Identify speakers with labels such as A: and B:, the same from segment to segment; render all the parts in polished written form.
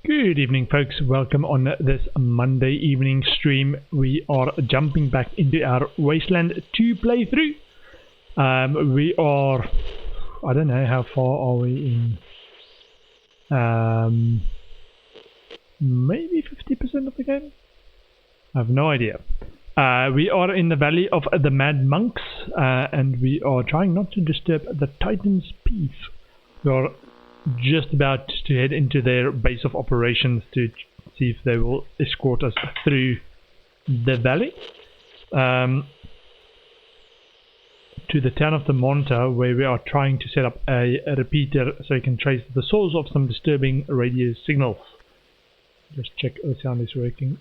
A: Good evening, folks. Welcome on this Monday evening stream. We are jumping back into our Wasteland 2 playthrough. We are, I don't know, how far are we in? Maybe 50% of the game? I have no idea. We are in the Valley of the Mad Monks, and we are trying not to disturb the Titan's peace. We are just about to head into their base of operations to see if they will escort us through the valley to the town of Damonta, where we are trying to set up a repeater so we can trace the source of some disturbing radio signals. Just check the sound is working,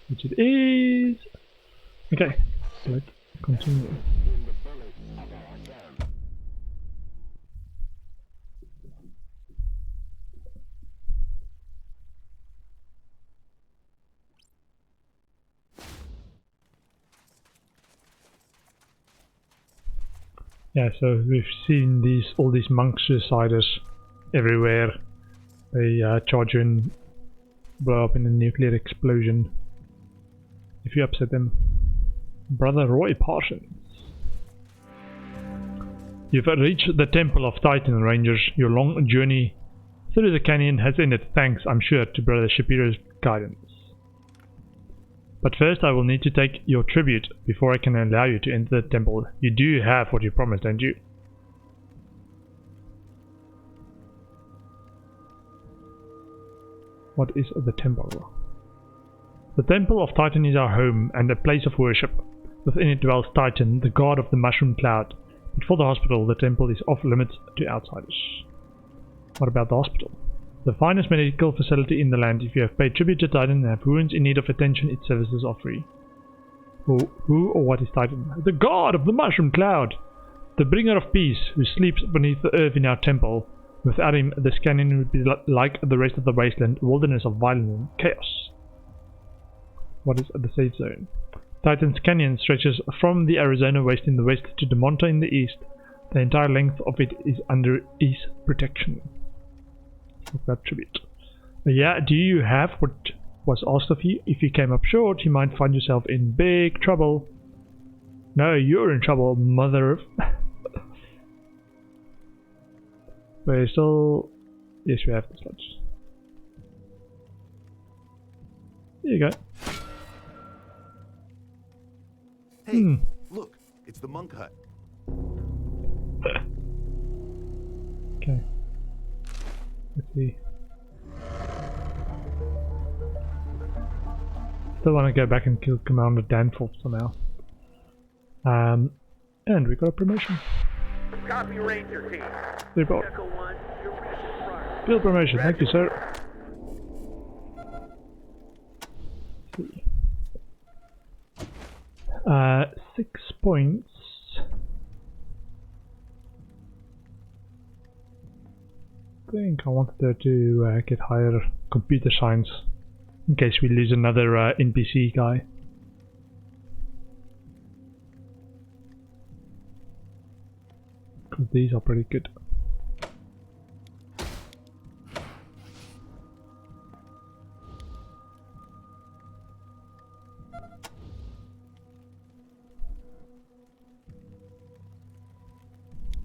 A: which it is. Okay, let's continue. Yeah, so we've seen all these monk suiciders everywhere. They charge you and blow up in a nuclear explosion if you upset them. Brother Roy Parsons. You've reached the Temple of Titan, Rangers. Your long journey through the canyon has ended, thanks, I'm sure, to Brother Shapiro's guidance. But first I will need to take your tribute before I can allow you to enter the temple. You do have what you promised, don't you? What is the temple? The Temple of Titan is our home and a place of worship. Within it dwells Titan, the god of the mushroom cloud. But for the hospital, the temple is off limits to outsiders. What about the hospital? The finest medical facility in the land. If you have paid tribute to Titan and have wounds in need of attention, its services are free. Who or what is Titan? The god of the mushroom cloud! The bringer of peace, who sleeps beneath the earth in our temple. Without him, this canyon would be like the rest of the wasteland, a wilderness of violence and chaos. What is the safe zone? Titan's canyon stretches from the Arizona waste in the west to Damonta in the east. The entire length of it is under east protection. That tribute. Yeah, do you have what was asked of you? If you came up short, you might find yourself in big trouble. No, you're in trouble, mother of... We're still... Yes, we have the slots. There you go.
B: Hey, look, it's the monk hut.
A: Okay. Let's see. Still want to go back and kill Commander Danforth somehow. And we got a promotion.
C: Copy, Ranger team.
A: Report.
C: Echo 1, you're reaching front.
A: Field promotion, thank you, sir. Let's see. 6 points. I think I wanted her to get higher computer science in case we lose another NPC guy. Because these are pretty good.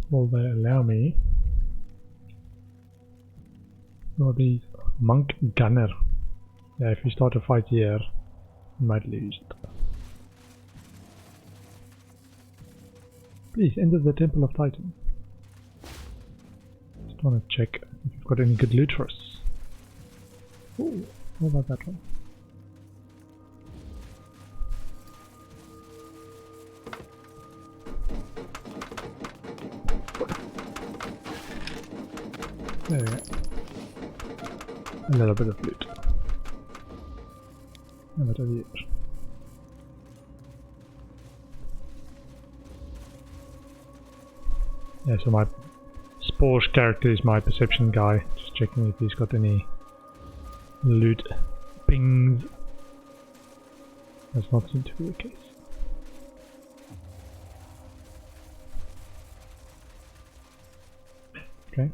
A: Will they allow me? Or the monk gunner. Yeah, if you start a fight here, you might lose it. Please enter the Temple of Titan. Just want to check if you've got any good loot for us. Ooh, what about that one? There we go. A little bit of loot. And that over here. Yeah, so my Spore's character is my perception guy. Just checking if he's got any loot pings. Does not seem to be the case. Okay.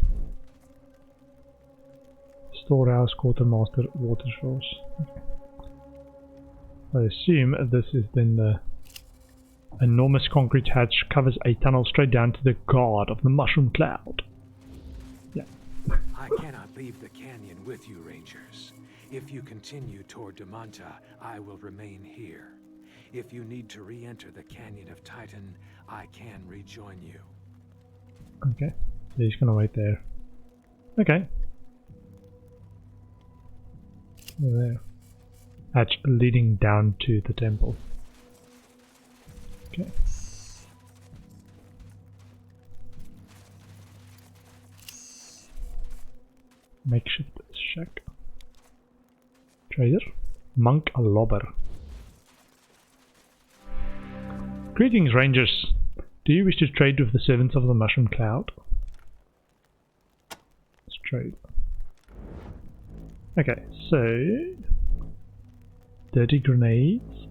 A: storehouse, quartermaster, water source. Okay. I assume this is then the enormous concrete hatch covers a tunnel straight down to the guard of the mushroom cloud. Yeah.
D: I cannot leave the canyon with you, Rangers. If you continue toward Damonta, I will remain here. If you need to re-enter the Canyon of Titan, I can rejoin you.
A: Okay, so he's gonna wait there. Okay. There. Hatch leading down to the temple. Okay. Makeshift shack. Trader. Monk Lobber. Greetings, Rangers. Do you wish to trade with the servants of the Mushroom Cloud? Let's trade. Okay, so... dirty grenades.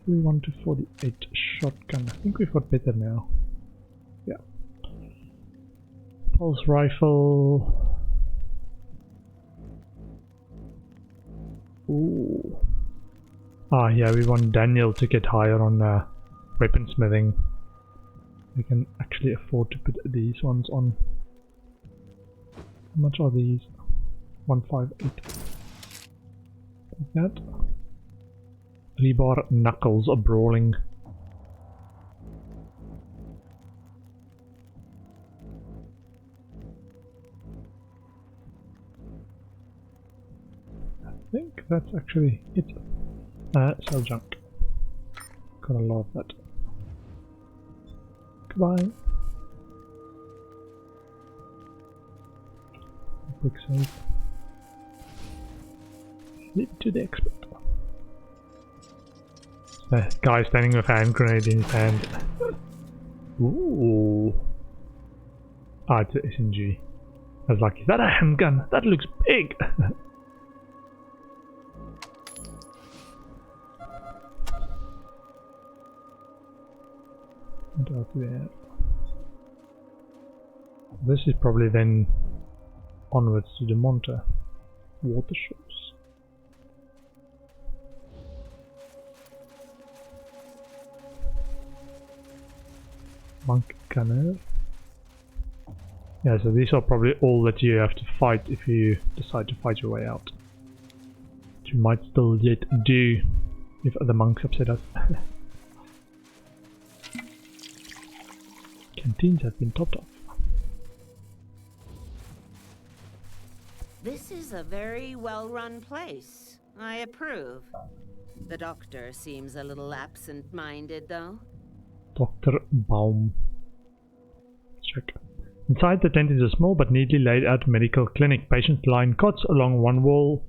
A: 31 to 48 shotgun. I think we've got better now. Yeah. Pulse rifle. Ooh. Ah, yeah, we want Daniel to get higher on weaponsmithing. We can actually afford to put these ones on. How much are these? 158. Like that. Rebar knuckles are brawling. I think that's actually it. Sell junk. Got a lot of that. Goodbye. Quick save. Leave it to the expert. The guy standing with a hand grenade in his hand. Ooh. Ah, it's an SMG. I was like, is that a handgun? That looks big! What else there? This is probably then onwards to Damonta. Water source. Monk gunner. Yeah, so these are probably all that you have to fight if you decide to fight your way out. Which you might still yet do if other monks upset us. Canteens have been topped off.
E: This is a very well-run place. I approve. The doctor seems a little absent-minded, though.
A: Dr. Baum. Check. Inside the tent is a small but neatly laid out medical clinic. Patients lie in cots along one wall.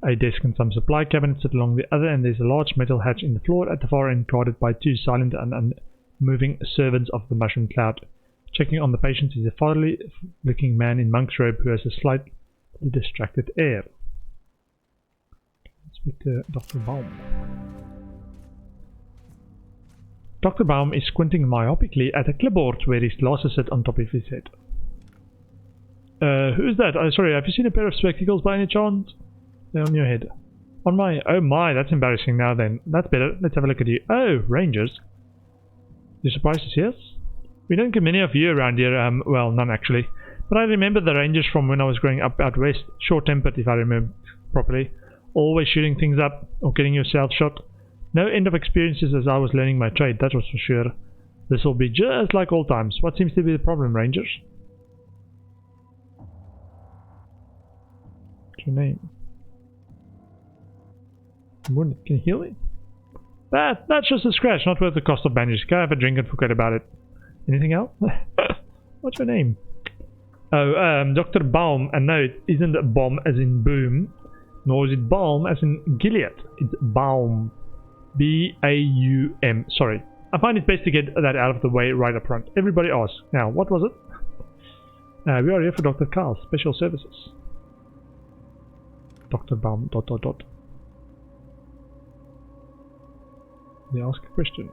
A: A desk and some supply cabinets sit along the other, and there's a large metal hatch in the floor at the far end guarded by two silent and unmoving servants of the Mushroom Cloud. Checking on the patients is a fatherly looking man in monk's robe who has a slightly distracted air. Let's speak to Dr. Baum. Dr. Baum is squinting myopically at a clipboard where his glasses sit on top of his head. Who's that? Oh, sorry, have you seen a pair of spectacles by any chance? They're on your head. On my... Oh my, that's embarrassing now then. That's better. Let's have a look at you. Oh, Rangers. You're surprised to see us? We don't get many of you around here, well, none actually. But I remember the Rangers from when I was growing up out west. Short-tempered, if I remember properly. Always shooting things up or getting yourself shot. No end of experiences as I was learning my trade, that was for sure. This will be just like old times. What seems to be the problem, Rangers? What's your name? Can you heal me? That's just a scratch, not worth the cost of bandages. Go have a drink and forget about it. Anything else? What's your name? Oh, Dr. Baum. And no, it isn't bomb as in boom. Nor is it balm as in Gilead. It's Baum. B-A-U-M. Sorry. I find it best to get that out of the way right up front. Everybody asks. Now, what was it? We are here for Dr. Carl's special services. Dr. Baum, ... They ask a question.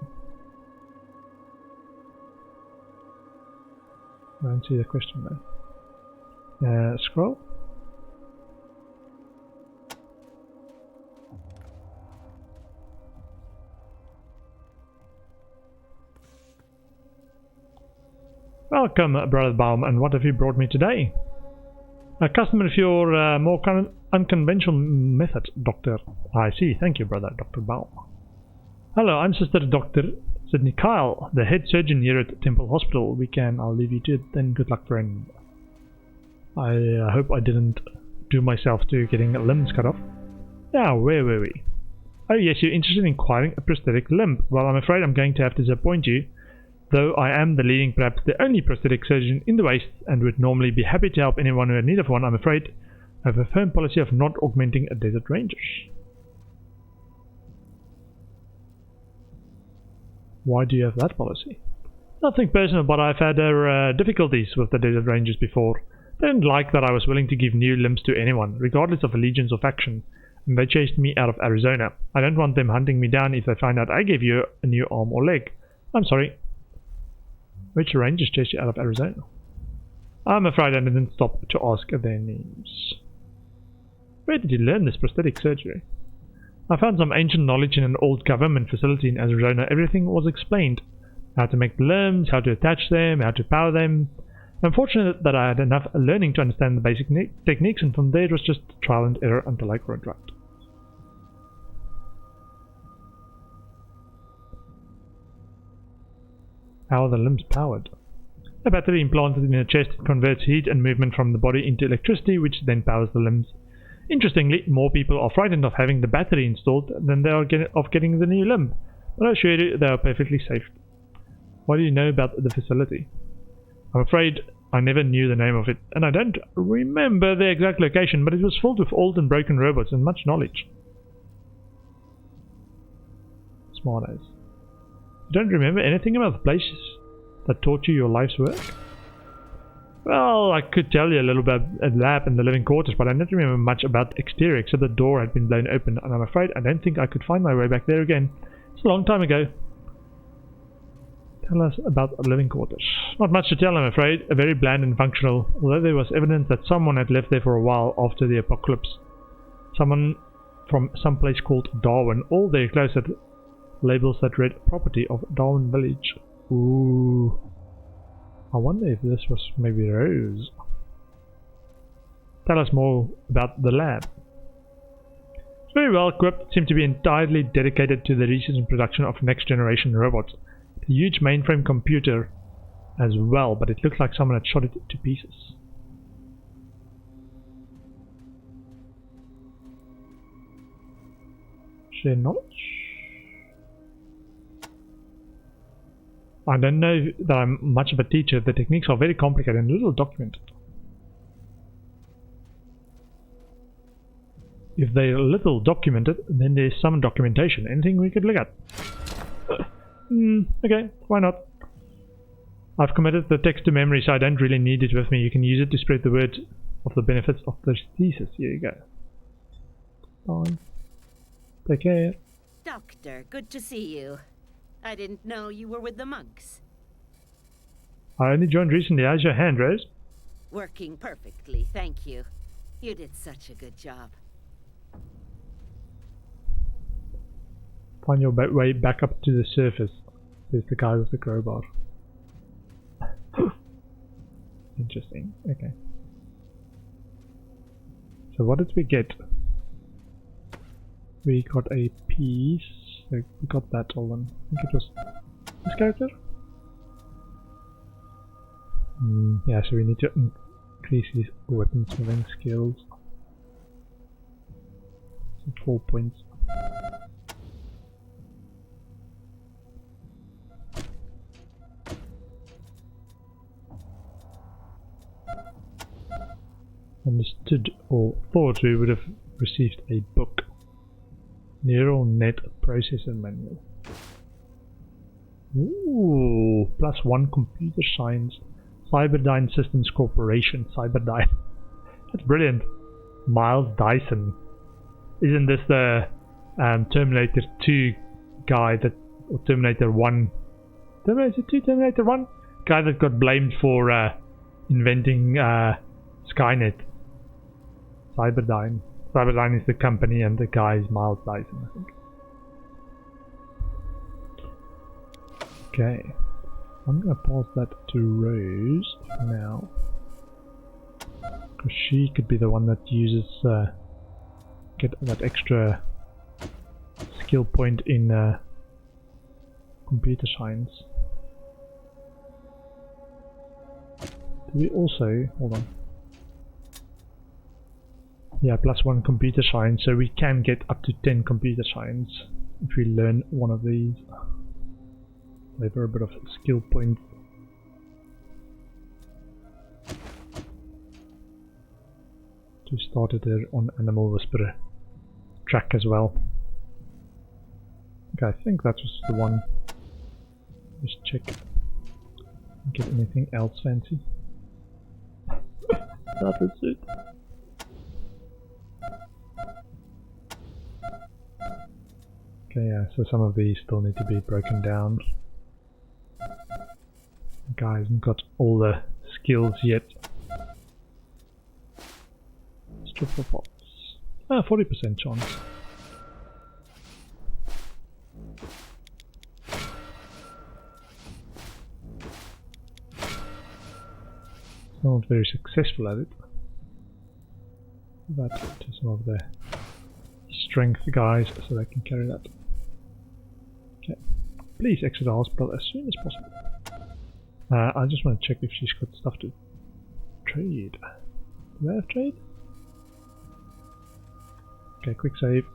A: I don't see the question though. Scroll. Welcome, Brother Baum, and what have you brought me today? A customer of your more unconventional method, Doctor. I see. Thank you, Brother Dr. Baum. Hello, I'm Sister Dr. Sydney Kyle, the head surgeon here at Temple Hospital. I'll leave you to it then. Good luck, friend. I hope I didn't do myself to getting limbs cut off. Now, where were we? Oh yes, you're interested in acquiring a prosthetic limb. Well, I'm afraid I'm going to have to disappoint you. Though I am the leading, perhaps the only prosthetic surgeon in the Waste and would normally be happy to help anyone who had need of one, I'm afraid I have a firm policy of not augmenting a desert rangers. Why do you have that policy? Nothing personal, but I've had difficulties with the desert rangers before. They didn't like that I was willing to give new limbs to anyone, regardless of allegiance or faction, and they chased me out of Arizona. I don't want them hunting me down if they find out I gave you a new arm or leg. I'm sorry. Which rangers chased you out of Arizona? I'm afraid I didn't stop to ask their names. Where did you learn this prosthetic surgery? I found some ancient knowledge in an old government facility in Arizona. Everything was explained. How to make the limbs, how to attach them, how to power them. I'm fortunate that I had enough learning to understand the basic techniques, and from there it was just trial and error until I grew right. How are the limbs powered? A battery implanted in the chest converts heat and movement from the body into electricity, which then powers the limbs. Interestingly, more people are frightened of having the battery installed than they are of getting the new limb, but I assure you they are perfectly safe. What do you know about the facility? I'm afraid I never knew the name of it, and I don't remember the exact location, but it was filled with old and broken robots and much knowledge. Smart ass. You don't remember anything about the places that taught you your life's work? Well, I could tell you a little about a lab and the living quarters, but I don't remember much about the exterior except the door had been blown open, and I'm afraid I don't think I could find my way back there again. It's a long time ago. Tell us about the living quarters. Not much to tell, I'm afraid. Very bland and functional, although there was evidence that someone had lived there for a while after the apocalypse. Someone from some place called Darwin. All their clothes had labels that read property of Darwin Village. Ooh. I wonder if this was maybe Rose. Tell us more about the lab. It's very well equipped, seemed to be entirely dedicated to the research and production of next generation robots. A huge mainframe computer as well, but it looked like someone had shot it to pieces. Share knowledge? I don't know that I'm much of a teacher. The techniques are very complicated and little documented. If they're little documented, then there's some documentation. Anything we could look at? Okay, why not? I've committed the text to memory, so I don't really need it with me. You can use it to spread the word of the benefits of the thesis. Here you go. Bye. Take care.
E: Doctor, good to see you. I didn't know you were with the monks.
A: I only joined recently. How's your hand, Rose?
E: Working perfectly, thank you. You did such a good job.
A: Find your way back up to the surface, says the guy with the crowbar. Interesting. Okay. So what did we get? We got a piece. We got that all on. I think it was this character. Yeah, so we need to increase his weapon smithing skills. So 4 points. Understood or thought we would have received a book. Neural Net Processor Manual. Ooh, +1 Computer Science. Cyberdyne Systems Corporation. Cyberdyne. That's brilliant. Miles Dyson. Isn't this the Terminator 2 guy that, or Terminator 1? Terminator 2, Terminator 1? Guy that got blamed for inventing Skynet. Cyberdyne. Cyberdyne is the company and the guy is Miles Dyson, I think. Okay. I'm gonna pass that to Rose for now. Because she could be the one that uses get that extra skill point in computer science. Do we also, hold on. Yeah, +1 computer science, so we can get up to 10 computer science if we learn one of these. Labor a bit of skill point. We started there on Animal Whisperer track as well. Okay, I think that was the one. Just check. Get anything else fancy? That is it. Okay, yeah, so some of these still need to be broken down. The guy hasn't got all the skills yet. Triple pots. 40% chance. Not very successful at it. That to some of the strength guys so they can carry that. Okay. Please exit the hospital as soon as possible. I just want to check if she's got stuff to trade. Do they have trade? Okay, quick save.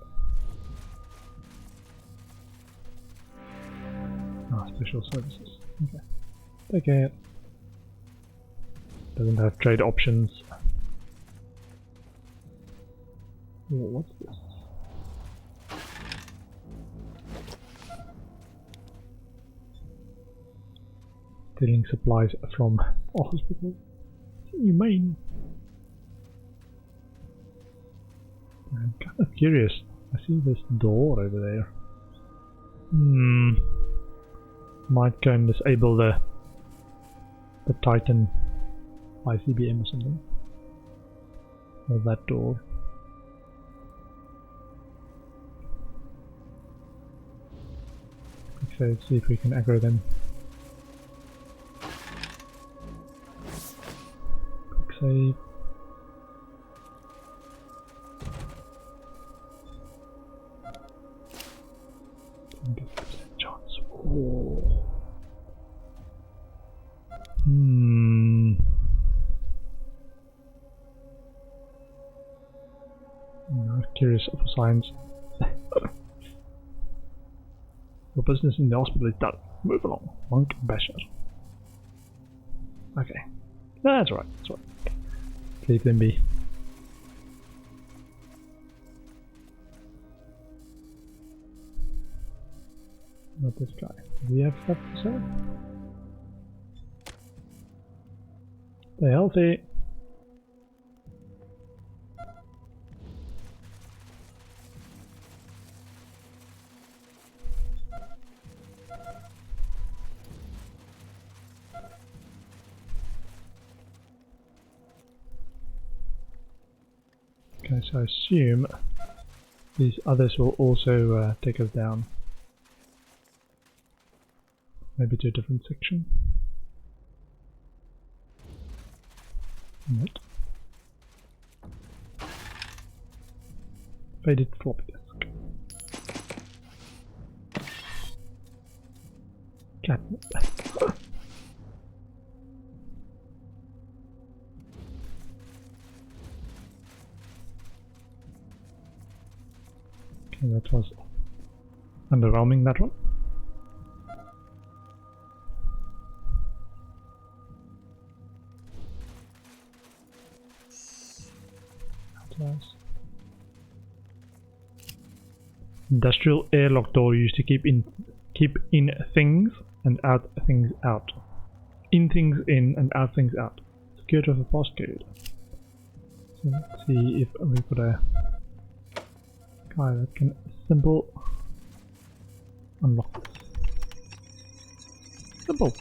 A: Special services. Okay. Take care. Doesn't have trade options. Oh, what's this? Stealing supplies from a hospital. Humane. I'm kind of curious. I see this door over there. Might go and disable the Titan ICBM or something. Or that door. So let's see if we can aggro them. Quick save. Chance. Oh. I'm curious for science. Your business in the hospital is done. Move along, monk basher. Okay. No, that's alright, that's alright. Leave them be. Not this guy. Do we have stuff to sell? Stay healthy. Okay, so I assume these others will also take us down. Maybe to a different section. What? Faded floppy disk. Catnip. Okay, that was underwhelming, that one. Industrial airlock door used to keep in things and out things out. In things in and out things out. Secured with a passcode. So let's see if we've got a guy that can simple unlock this. Simple.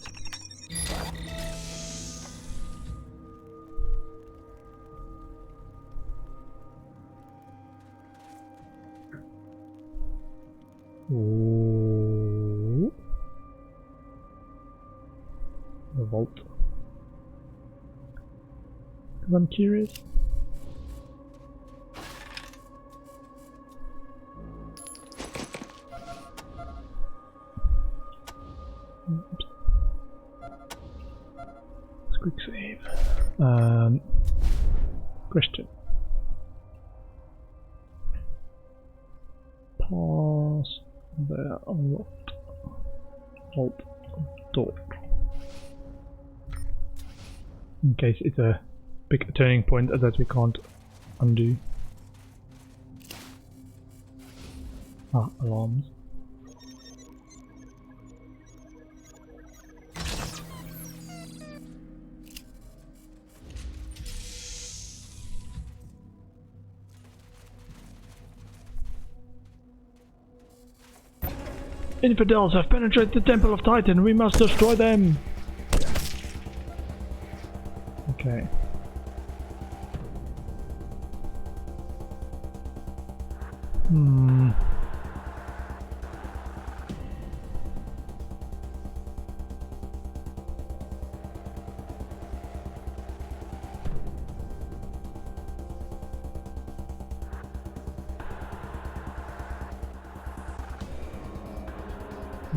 A: Ooh. The vault. 'Cause I'm curious. Oops. Let's quick save. Question. Pause the unlocked vault door. In case it's a big turning point that we can't undo. Ah, alarms. Infidels have penetrated the Temple of Titan. We must destroy them. Okay.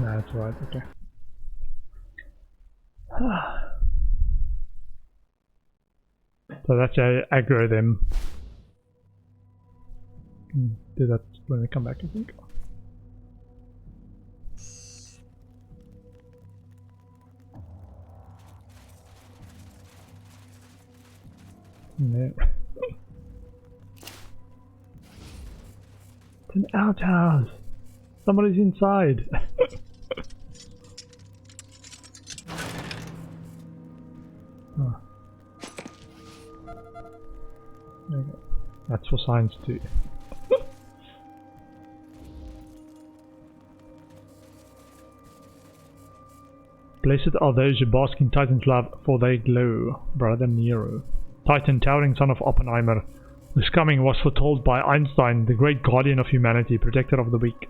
A: No, that's right, okay. So that's how I aggro them. Do that when we come back, I think. No. It's an outhouse! Somebody's inside! Oh. Okay. That's for science too. Blessed are those who bask in Titan's love, for they glow, brother Nero. Titan, towering son of Oppenheimer, whose coming was foretold by Einstein, the great guardian of humanity, protector of the weak.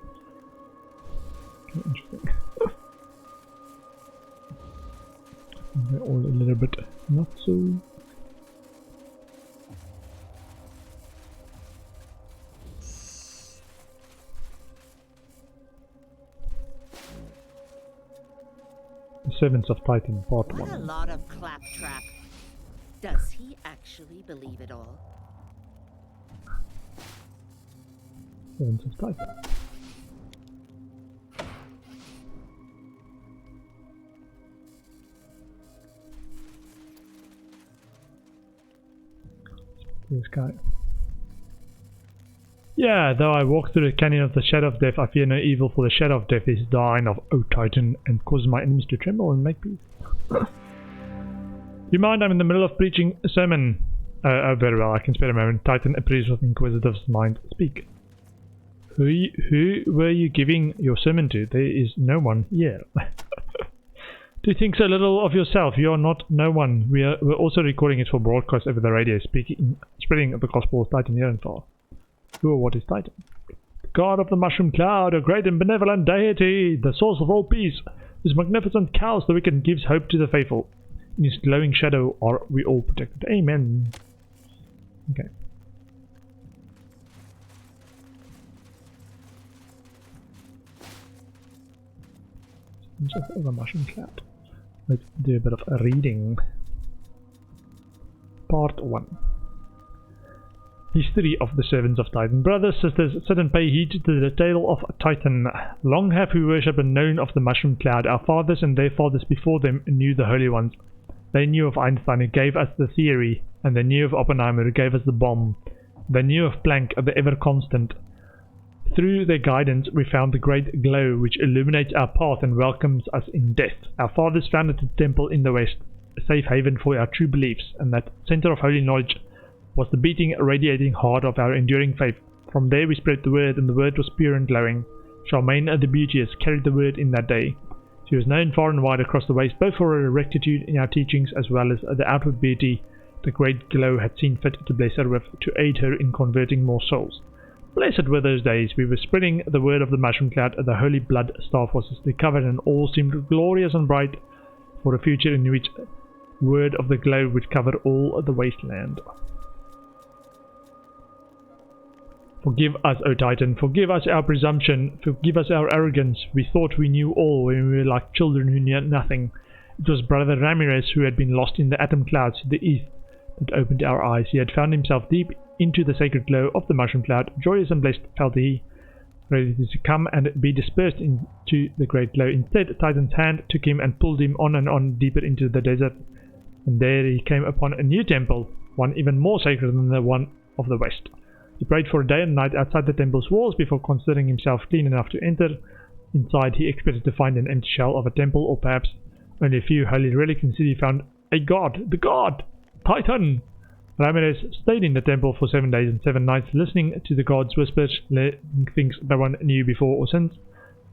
A: Okay, interesting. They're all a little bit not so. The Servants of Titan, Part 1.
E: What a lot of claptrap. Does he actually believe it all?
A: Servants of Titan. This guy. Yeah, though I walk through the canyon of the shadow of death, I fear no evil, for the shadow of death is thine of O Titan, and causes my enemies to tremble and make peace. Do you mind? I'm in the middle of preaching a sermon. Oh, very well, I can spare a moment. Titan approves with inquisitive mind. Speak. Who were you giving your sermon to? There is no one here. Do you think so little of yourself? You are not no one. We're also recording it for broadcast over the radio, spreading the gospel of Titan near and far. Who or what is Titan? The god of the mushroom cloud, a great and benevolent deity, the source of all peace. His magnificent cows the wicked gives hope to the faithful. In his glowing shadow are we all protected. Amen. Okay. Just the mushroom cloud. Let's do a bit of reading. Part 1. History of the Servants of Titan. Brothers, sisters, sit and pay heed to the tale of Titan. Long have we worshipped and known of the mushroom cloud. Our fathers and their fathers before them knew the holy ones. They knew of Einstein, who gave us the theory, and they knew of Oppenheimer, who gave us the bomb. They knew of Planck, the ever-constant. Through their guidance we found the great glow which illuminates our path and welcomes us in death. Our fathers founded the temple in the west, a safe haven for our true beliefs, and that center of holy knowledge was the beating, radiating heart of our enduring faith. From there we spread the word, and the word was pure and glowing. Charmaine the Beauteous carried the word in that day. She was known far and wide across the waste, both for her rectitude in our teachings as well as the outward beauty the great glow had seen fit to bless her with, to aid her in converting more souls. Blessed were those days. We were spreading the word of the mushroom cloud, and the holy blood staff was discovered, and all seemed glorious and bright for a future in which word of the globe would cover all the wasteland. Forgive us, O Titan, forgive us our presumption, forgive us our arrogance. We thought we knew all when we were like children who knew nothing. It was Brother Ramirez, who had been lost in the atom clouds to the east, that opened our eyes. He had found himself deep into the sacred glow of the mushroom cloud. Joyous and blessed felt he, ready to come and be dispersed into the great glow. Instead, Titan's hand took him and pulled him on and on deeper into the desert. And there he came upon a new temple, one even more sacred than the one of the west. He prayed for a day and night outside the temple's walls before considering himself clean enough to enter. Inside he expected to find an empty shell of a temple, or perhaps only a few holy relics. Instead he found a god, the god, Titan! Ramirez stayed in the temple for 7 days and 7 nights, listening to the god's whispers, learning things no one knew before or since.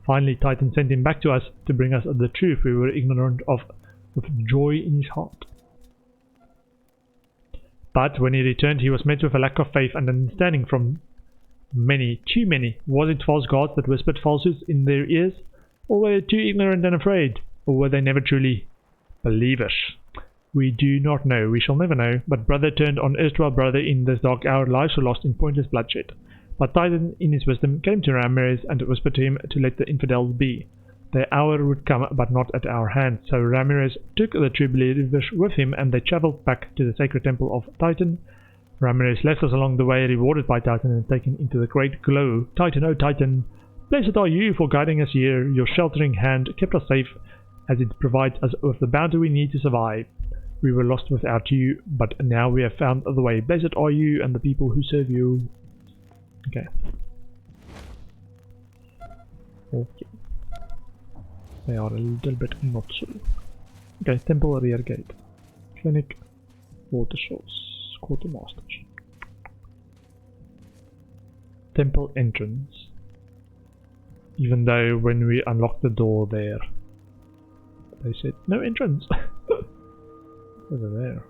A: Finally Titan sent him back to us to bring us the truth we were ignorant of, with joy in his heart. But when he returned, he was met with a lack of faith and understanding from many, too many. Was it false gods that whispered falsehoods in their ears? Or were they too ignorant and afraid? Or were they never truly believers? We do not know. We shall never know. But brother turned on erstwhile brother in this dark hour. Lives were lost in pointless bloodshed. But Titan, in his wisdom, came to Ramirez and whispered to him to let the infidels be. Their hour would come, but not at our hands. So Ramirez took the true believers with him, and they travelled back to the sacred temple of Titan. Ramirez left us along the way, rewarded by Titan and taken into the great glow. Titan, oh Titan, blessed are you for guiding us here. Your sheltering hand kept us safe, as it provides us with the bounty we need to survive. We were lost without you, but now we have found the way. Blessed are you and the people who serve you. Okay. Okay. They are a little bit not so. Okay, temple rear gate. Clinic. Water source. Quartermasters. Temple entrance. Even though when we unlocked the door there, they said no entrance. Over there.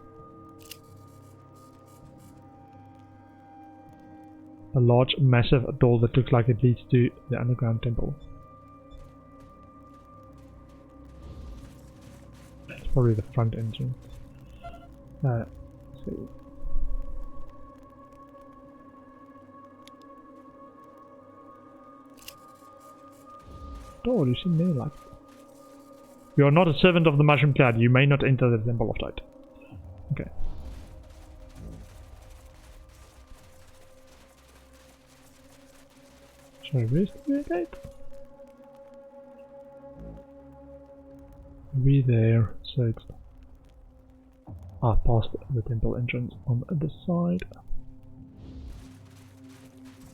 A: A large, massive door that looks like it leads to the underground temple. That's probably the front entrance. Let's see. Door, you see me like. You are not a servant of the mushroom cloud. You may not enter the temple of Titan. Okay. Sorry, where's the gate? Be there, so it's past the temple entrance on the side.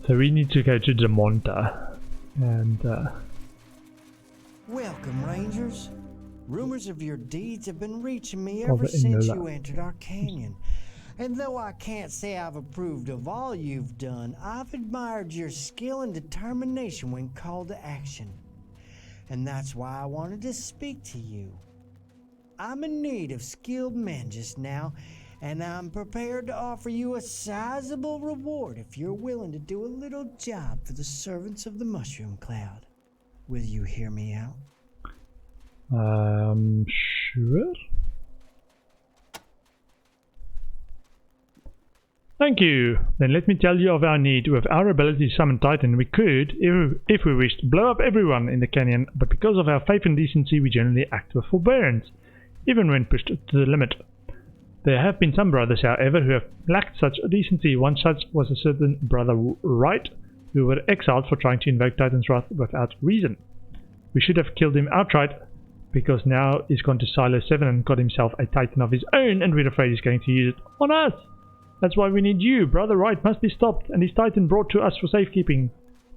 A: So we need to go to Damonta and
F: Welcome, Rangers. Rumors of your deeds have been reaching me ever since you entered our canyon. And though I can't say I've approved of all you've done, I've admired your skill and determination when called to action. And that's why I wanted to speak to you. I'm in need of skilled men just now, and I'm prepared to offer you a sizable reward if you're willing to do a little job for the servants of the Mushroom Cloud. Will you hear me out?
A: Sure. Thank you. Then let me tell you of our need. With our ability to summon Titan, we could, if we wished, blow up everyone in the canyon, but because of our faith and decency, we generally act with forbearance, even when pushed to the limit. There have been some brothers, however, who have lacked such decency. One such was a certain brother Wright, who were exiled for trying to invoke Titan's wrath without reason. We should have killed him outright, because now he's gone to Silo 7 and got himself a Titan of his own, and we're afraid he's going to use it on us. That's why we need you. Brother Wright must be stopped, and his Titan brought to us for safekeeping.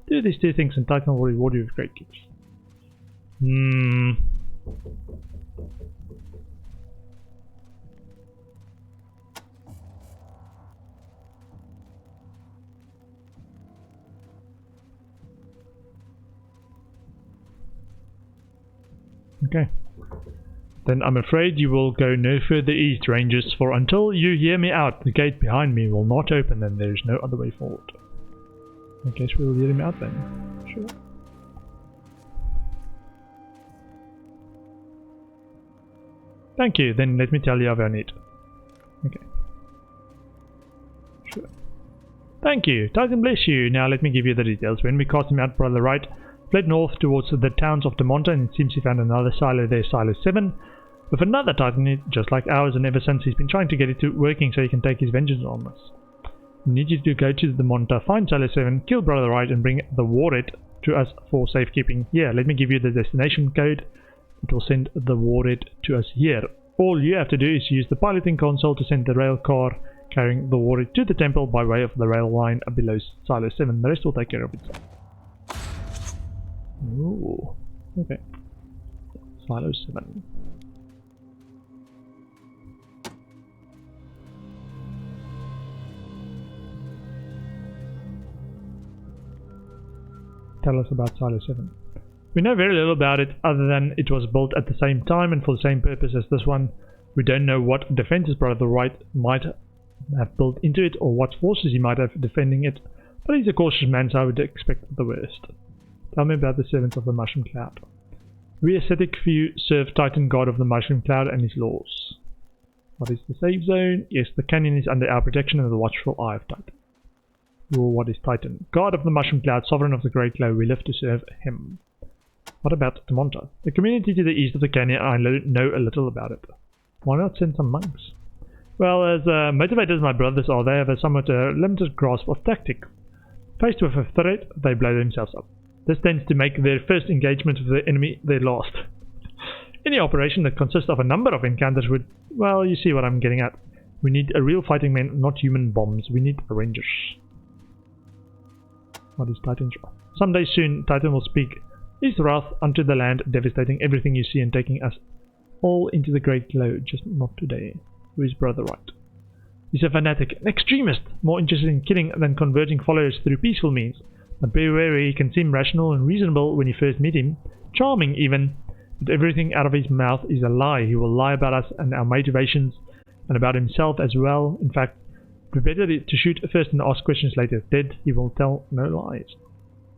A: Do these two things, and Titan will reward you with great gifts. Okay. Then I'm afraid you will go no further east, Rangers, for until you hear me out, the gate behind me will not open and there is no other way forward. I guess we'll let him out then. Sure. Thank you, then let me tell you of our need. Okay. Sure. Thank you, Titan bless you. Now let me give you the details. When we cast him out, Brother Wright fled north towards the towns of Damonta, and it seems he found another silo there, Silo 7, with another Titan in it, just like ours, and ever since he's been trying to get it to working so he can take his vengeance on us. We need you to go to the Damonta, find Silo 7, kill Brother Wright, and bring the warhead to us for safekeeping. Here, let me give you the destination code. It will send the warhead to us here. All you have to do is use the piloting console to send the rail car carrying the warhead to the temple by way of the rail line below Silo 7. The rest will take care of itself. Ooh, okay. Silo 7. Tell us about Silo 7. We know very little about it other than it was built at the same time and for the same purpose as this one. We don't know what defenses Brother Wright might have built into it or what forces he might have defending it, but he's a cautious man, so I would expect the worst. Tell me about the servants of the Mushroom Cloud. We ascetic few serve Titan, God of the Mushroom Cloud, and his laws. What is the safe zone? Yes, the canyon is under our protection and the watchful eye of Titan. What is Titan? God of the Mushroom Cloud, sovereign of the Great Glow, we live to serve him. What about Damonta? The community to the east of the canyon, I know a little about it. Why not send some monks? Well, as motivated as my brothers are, they have a somewhat limited grasp of tactics. Faced with a threat, they blow themselves up. This tends to make their first engagement with the enemy their last. Any operation that consists of a number of encounters would... well, you see what I'm getting at. We need a real fighting men, not human bombs. We need rangers. What is Titan's wrath? Someday soon, Titan will speak his wrath unto the land, devastating everything you see and taking us all into the great glow, just not today. Who is Brother Wright? He's a fanatic, an extremist, more interested in killing than converting followers through peaceful means. But be wary, he can seem rational and reasonable when you first meet him, charming even, but everything out of his mouth is a lie. He will lie about us and our motivations, and about himself as well. In fact, be better to shoot first and ask questions later. Dead, he will tell no lies.